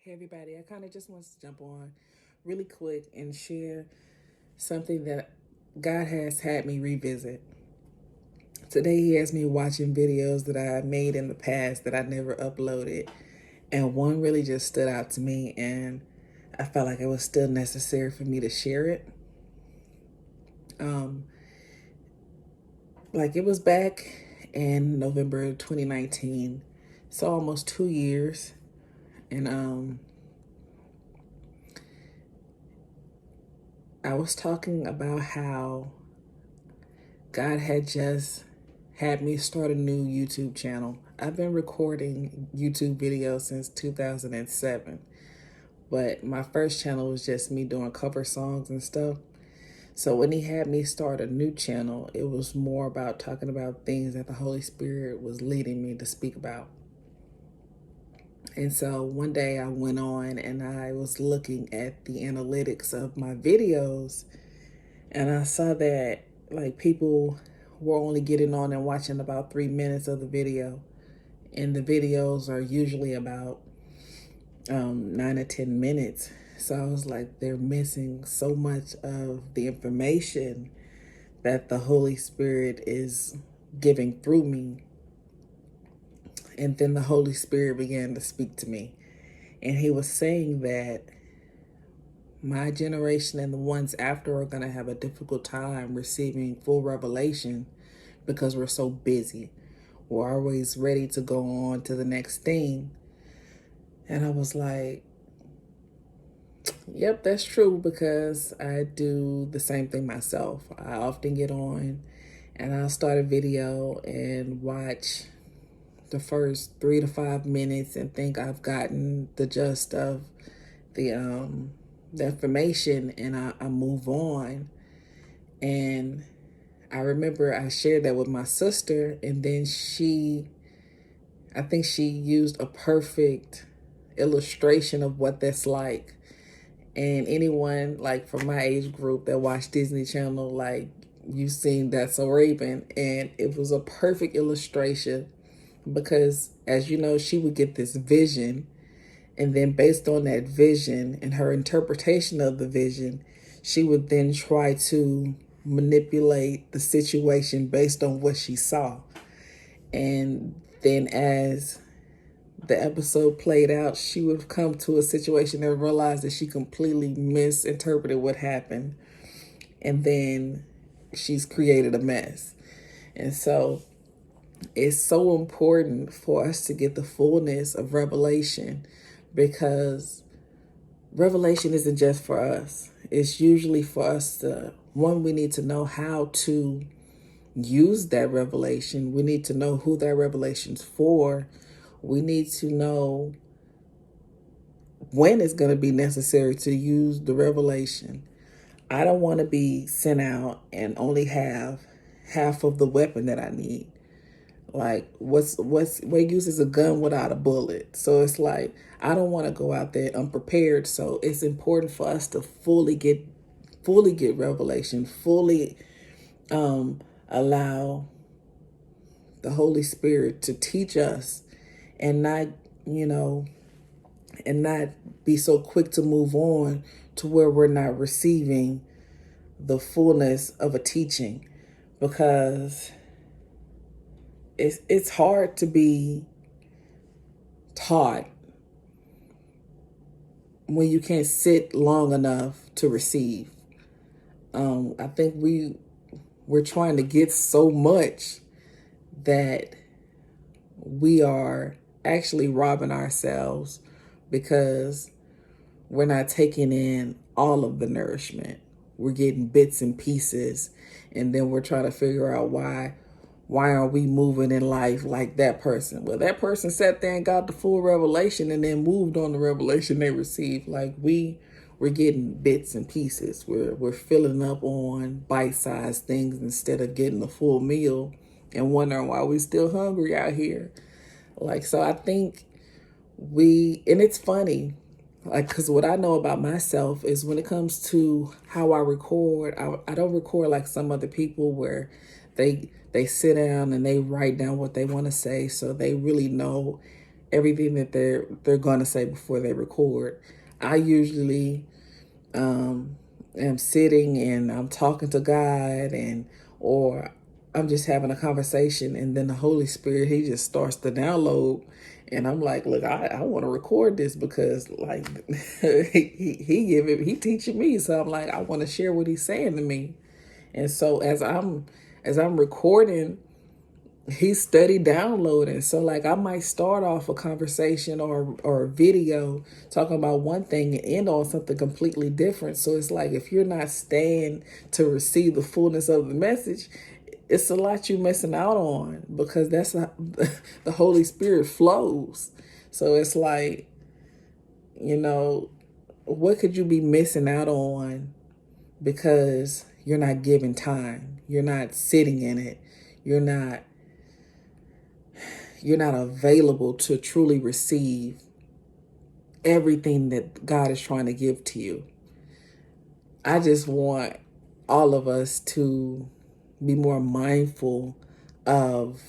Hey everybody, I kind of just want to jump on really quick and share something that God has had me revisit. Today He has me watching videos that I made in the past that I never uploaded. And one really just stood out to me, and I felt like it was still necessary for me to share it. Um, like it was back in November 2019, so almost 2 years. And I was talking about how God had just had me start a new YouTube channel. I've been recording YouTube videos since 2007, but my first channel was just me doing cover songs and stuff. So when He had me start a new channel, it was more about talking about things that the Holy Spirit was leading me to speak about. And so one day I went on and I was looking at the analytics of my videos, and I saw that like people were only getting on and watching about 3 minutes of the video. And the videos are usually about 9 to 10 minutes. So I was like, they're missing so much of the information that the Holy Spirit is giving through me. And then the Holy Spirit began to speak to me. And He was saying that my generation and the ones after are going to have a difficult time receiving full revelation because we're so busy. We're always ready to go on to the next thing. And I was like, yep, that's true, because I do the same thing myself. I often get on and I'll start a video and watch the first 3 to 5 minutes and think I've gotten the gist of the information, and I move on. And I remember I shared that with my sister, and then I think she used a perfect illustration of what that's like. And anyone like from my age group that watched Disney Channel, like you've seen That's So Raven, and it was a perfect illustration because, as you know, she would get this vision, and then based on that vision and her interpretation of the vision, she would then try to manipulate the situation based on what she saw. And then as the episode played out, she would come to a situation and realize that she completely misinterpreted what happened. And then she's created a mess. And so it's so important for us to get the fullness of revelation, because revelation isn't just for us. It's usually for us to, one, we need to know how to use that revelation. We need to know who that revelation's for. We need to know when it's going to be necessary to use the revelation. I don't want to be sent out and only have half of the weapon that I need. Like what use is a gun without a bullet? So it's like I don't want to go out there unprepared. So it's important for us to fully get revelation, fully allow the Holy Spirit to teach us, and not, you know, and not be so quick to move on to where we're not receiving the fullness of a teaching, because it's hard to be taught when you can't sit long enough to receive. I think we're trying to get so much that we are actually robbing ourselves, because we're not taking in all of the nourishment. We're getting bits and pieces, and then we're trying to figure out why are we moving in life like that person? Well, that person sat there and got the full revelation and then moved on the revelation they received. Like we're getting bits and pieces. We're filling up on bite-sized things instead of getting the full meal, and wondering why we still hungry out here. Like, so I think and it's funny, like, because what I know about myself is when it comes to how I record, I don't record like some other people where they sit down and they write down what they want to say, so they really know everything that they're going to say before they record. I usually am sitting and I'm talking to God, or I'm just having a conversation, and then the Holy Spirit, he just starts to download, and I'm like, look, I want to record this because like he teaching me, so I'm like, I want to share what he's saying to me. And so as I'm recording, he's steady downloading. So like I might start off a conversation or a video talking about one thing and end on something completely different. So it's like if you're not staying to receive the fullness of the message, it's a lot you missing out on, because that's how the Holy Spirit flows. So it's like, what could you be missing out on because you're not giving time, you're not sitting in it, you're not available to truly receive everything that God is trying to give to you. I just want all of us to be more mindful of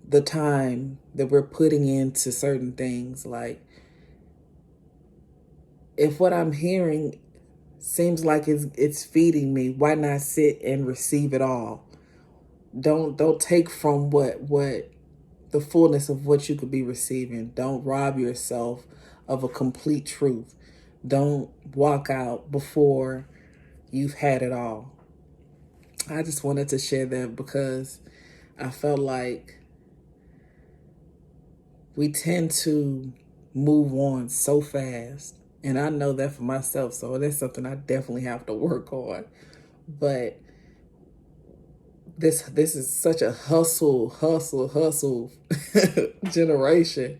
the time that we're putting into certain things. Like, if what I'm hearing seems like it's feeding me, why not sit and receive it all? Don't take from what the fullness of what you could be receiving. Don't rob yourself of a complete truth. Don't walk out before you've had it all. I just wanted to share that because I felt like we tend to move on so fast. And I know that for myself, so that's something I definitely have to work on. But this is such a hustle generation.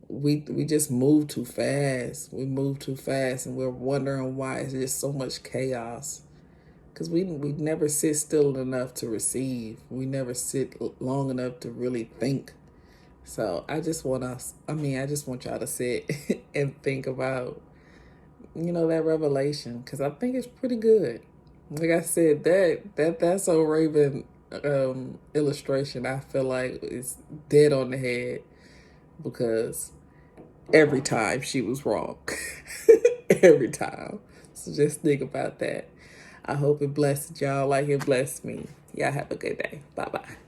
We just move too fast. We move too fast, and we're wondering why it's just so much chaos. Because we never sit still enough to receive. We never sit long enough to really think. So I just want y'all to sit and think about, that revelation, because I think it's pretty good. Like I said, that's a Raven illustration, I feel like it's dead on the head, because every time she was wrong. Every time. So just think about that. I hope it blessed y'all like it blessed me. Y'all have a good day. Bye-bye.